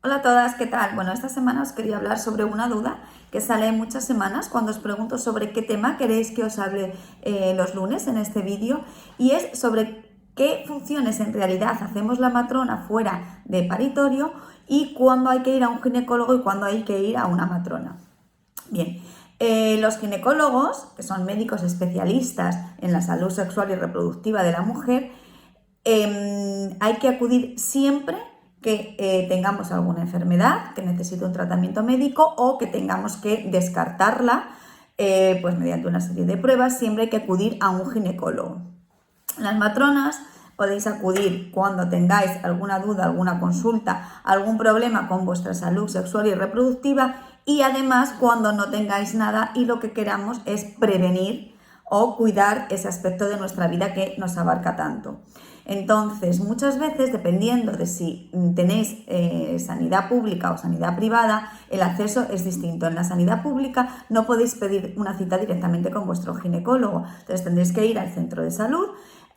Hola a todas, ¿qué tal? Bueno, esta semana os quería hablar sobre una duda que sale muchas semanas cuando os pregunto sobre qué tema queréis que os hable los lunes en este vídeo, y es sobre qué funciones en realidad hacemos la matrona fuera de paritorio y cuándo hay que ir a un ginecólogo y cuándo hay que ir a una matrona. Bien, los ginecólogos, que son médicos especialistas en la salud sexual y reproductiva de la mujer, hay que acudir siempre que tengamos alguna enfermedad que necesite un tratamiento médico o que tengamos que descartarla pues mediante una serie de pruebas. Siempre hay que acudir a un ginecólogo. Las matronas podéis acudir cuando tengáis alguna duda, alguna consulta, algún problema con vuestra salud sexual y reproductiva, y además cuando no tengáis nada y lo que queramos es prevenir o cuidar ese aspecto de nuestra vida que nos abarca tanto. Entonces, muchas veces, dependiendo de si tenéis sanidad pública o sanidad privada, el acceso es distinto. En la sanidad pública no podéis pedir una cita directamente con vuestro ginecólogo, entonces tendréis que ir al centro de salud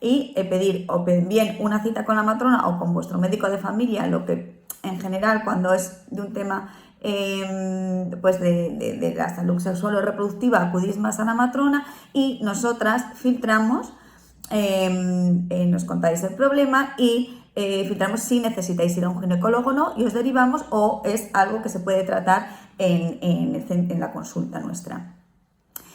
y pedir o bien una cita con la matrona o con vuestro médico de familia, lo que en general cuando es de un tema pues de la salud sexual o reproductiva acudís más a la matrona, y nosotras filtramos, nos contáis el problema y filtramos si necesitáis ir a un ginecólogo o no, y os derivamos o es algo que se puede tratar en la consulta nuestra.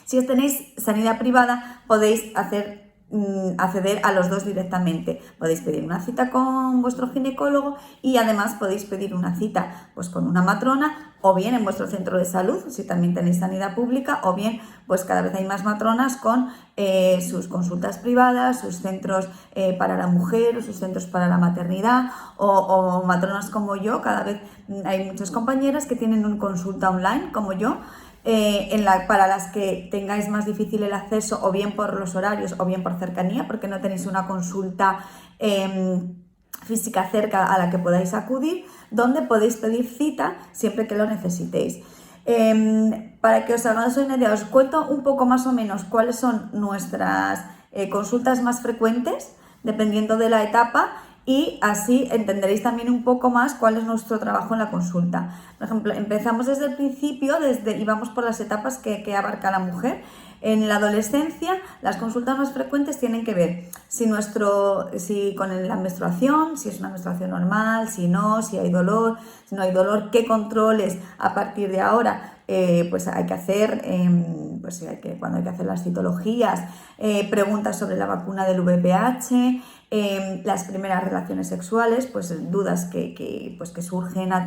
Si tenéis sanidad privada podéis acceder a los dos directamente. Podéis pedir una cita con vuestro ginecólogo y además podéis pedir una cita pues con una matrona, o bien en vuestro centro de salud si también tenéis sanidad pública, o bien pues cada vez hay más matronas con sus consultas privadas, sus centros para la mujer, sus centros para la maternidad, o matronas como yo. Cada vez hay muchas compañeras que tienen una consulta online como yo, para las que tengáis más difícil el acceso, o bien por los horarios o bien por cercanía, porque no tenéis una consulta física cerca a la que podáis acudir, donde podéis pedir cita siempre que lo necesitéis. Para que os hagáis una idea, os cuento un poco más o menos cuáles son nuestras consultas más frecuentes dependiendo de la etapa, y así entenderéis también un poco más cuál es nuestro trabajo en la consulta. Por ejemplo, empezamos desde el principio y vamos por las etapas que abarca la mujer. En la adolescencia, las consultas más frecuentes tienen que ver si con la menstruación, si es una menstruación normal, si no, si hay dolor, si no hay dolor, qué controles a partir de ahora pues hay que hacer, cuando hay que hacer las citologías, preguntas sobre la vacuna del VPH, las primeras relaciones sexuales, pues dudas que surgen a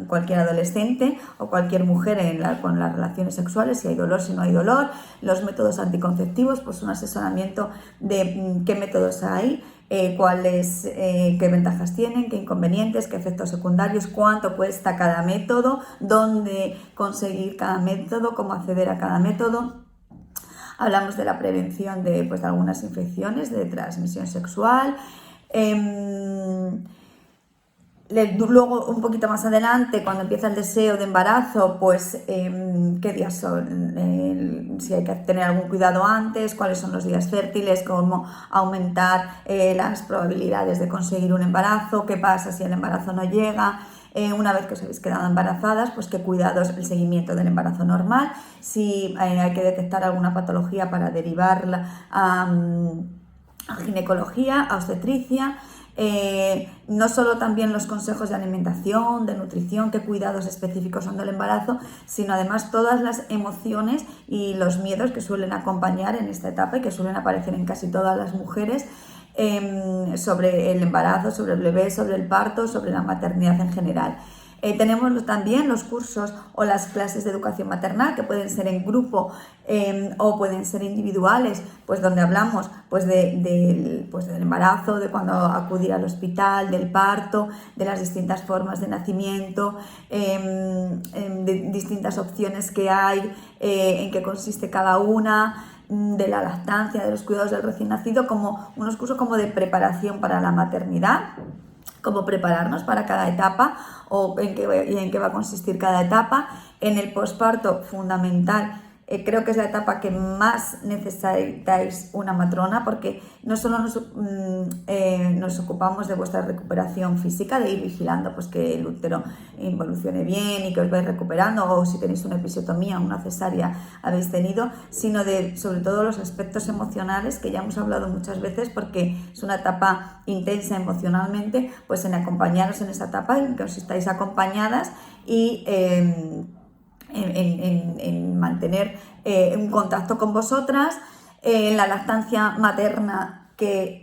cualquier adolescente o cualquier mujer con las relaciones sexuales, si hay dolor, si no hay dolor, los métodos anticonceptivos, pues un asesoramiento de qué métodos hay, qué ventajas tienen, qué inconvenientes, qué efectos secundarios, cuánto cuesta cada método, dónde conseguir cada método, cómo acceder a cada método. Hablamos de la prevención de algunas infecciones de transmisión sexual. Luego, un poquito más adelante, cuando empieza el deseo de embarazo, pues qué días son, si hay que tener algún cuidado antes, cuáles son los días fértiles, cómo aumentar las probabilidades de conseguir un embarazo, qué pasa si el embarazo no llega. Una vez que os habéis quedado embarazadas, pues qué cuidados, el seguimiento del embarazo normal, si hay que detectar alguna patología para derivarla a ginecología, a obstetricia. No solo también los consejos de alimentación, de nutrición, qué cuidados específicos son del embarazo, sino además todas las emociones y los miedos que suelen acompañar en esta etapa y que suelen aparecer en casi todas las mujeres, sobre el embarazo, sobre el bebé, sobre el parto, sobre la maternidad en general. Tenemos también los cursos o las clases de educación maternal, que pueden ser en grupo o pueden ser individuales, pues donde hablamos del embarazo, de cuando acudir al hospital, del parto, de las distintas formas de nacimiento, de distintas opciones que hay, en qué consiste cada una, de la lactancia, de los cuidados del recién nacido, como unos cursos como de preparación para la maternidad, cómo prepararnos para cada etapa o en qué va a consistir cada etapa. En el posparto, fundamental creo que es la etapa que más necesitáis una matrona, porque no solo nos ocupamos de vuestra recuperación física, de ir vigilando pues que el útero involucione bien y que os vais recuperando, o si tenéis una episiotomía, una cesárea habéis tenido, sino de sobre todo los aspectos emocionales, que ya hemos hablado muchas veces, porque es una etapa intensa emocionalmente, pues en acompañaros en esa etapa, en que os estáis acompañadas y en mantener un contacto con vosotras, la lactancia materna, que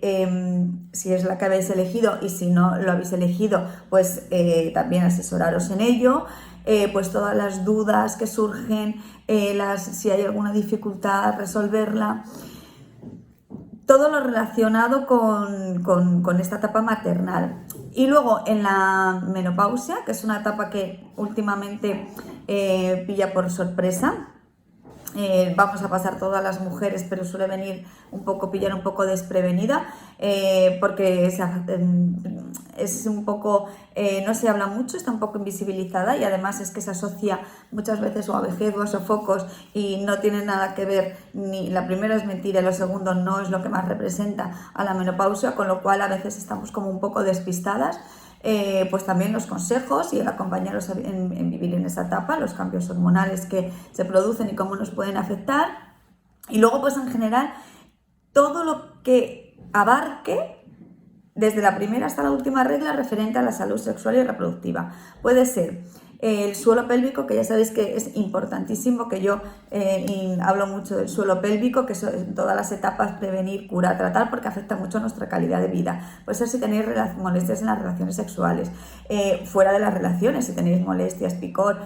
si es la que habéis elegido, y si no lo habéis elegido, pues también asesoraros en ello, pues todas las dudas que surgen, si hay alguna dificultad, resolverla. Todo lo relacionado con esta etapa maternal. Y luego en la menopausia, que es una etapa que últimamente pilla por sorpresa. Vamos a pasar todas las mujeres, pero suele venir pillar un poco desprevenida, porque es un poco, no se habla mucho, está un poco invisibilizada, y además es que se asocia muchas veces o a vejez o a sofocos, y no tiene nada que ver, ni la primera es mentira y lo segundo no es lo que más representa a la menopausia, con lo cual a veces estamos como un poco despistadas. Pues también los consejos y el acompañaros en vivir en esa etapa, los cambios hormonales que se producen y cómo nos pueden afectar, y luego pues en general todo lo que abarque desde la primera hasta la última regla referente a la salud sexual y reproductiva. Puede ser el suelo pélvico, que ya sabéis que es importantísimo, que yo hablo mucho del suelo pélvico, que son en todas las etapas: prevenir, curar, tratar, porque afecta mucho a nuestra calidad de vida. Puede ser si tenéis molestias en las relaciones sexuales, fuera de las relaciones, si tenéis molestias, picor,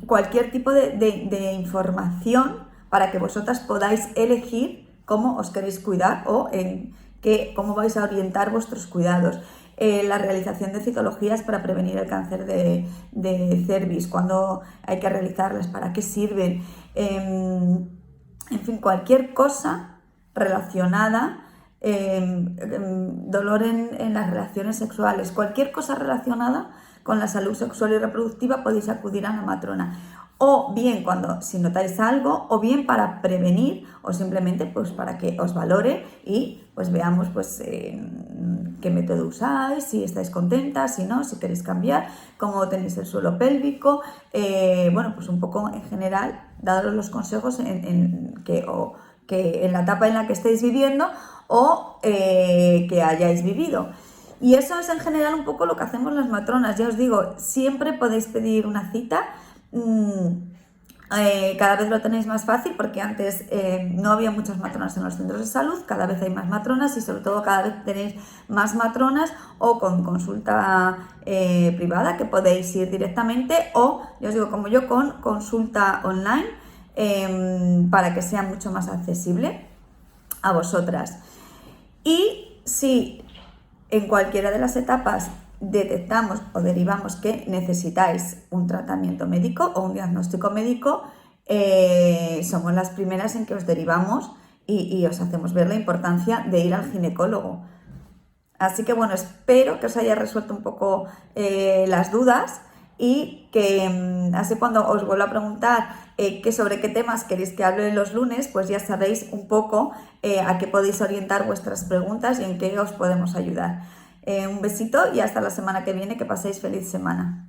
cualquier tipo de información para que vosotras podáis elegir cómo os queréis cuidar o cómo vais a orientar vuestros cuidados. La realización de citologías para prevenir el cáncer de cervix, cuándo hay que realizarlas, para qué sirven, en fin, cualquier cosa relacionada, dolor en las relaciones sexuales, cualquier cosa relacionada con la salud sexual y reproductiva, podéis acudir a la matrona. O bien si notáis algo, o bien para prevenir, o simplemente pues para que os valore y pues veamos pues qué método usáis, si estáis contentas, si no, si queréis cambiar, cómo tenéis el suelo pélvico, bueno, pues un poco en general, daros los consejos que en la etapa en la que estéis viviendo o que hayáis vivido. Y eso es en general un poco lo que hacemos las matronas. Ya os digo, siempre podéis pedir una cita. Cada vez lo tenéis más fácil, porque antes no había muchas matronas en los centros de salud, cada vez hay más matronas, y sobre todo cada vez tenéis más matronas o con consulta privada, que podéis ir directamente, o, ya os digo, como yo, con consulta online, para que sea mucho más accesible a vosotras. Y si en cualquiera de las etapas detectamos o derivamos que necesitáis un tratamiento médico o un diagnóstico médico, somos las primeras en que os derivamos y os hacemos ver la importancia de ir al ginecólogo. Así que bueno, espero que os haya resuelto un poco las dudas, y que así cuando os vuelva a preguntar sobre qué temas queréis que hable los lunes, pues ya sabéis un poco a qué podéis orientar vuestras preguntas y en qué os podemos ayudar. Un besito y hasta la semana que viene, que paséis feliz semana.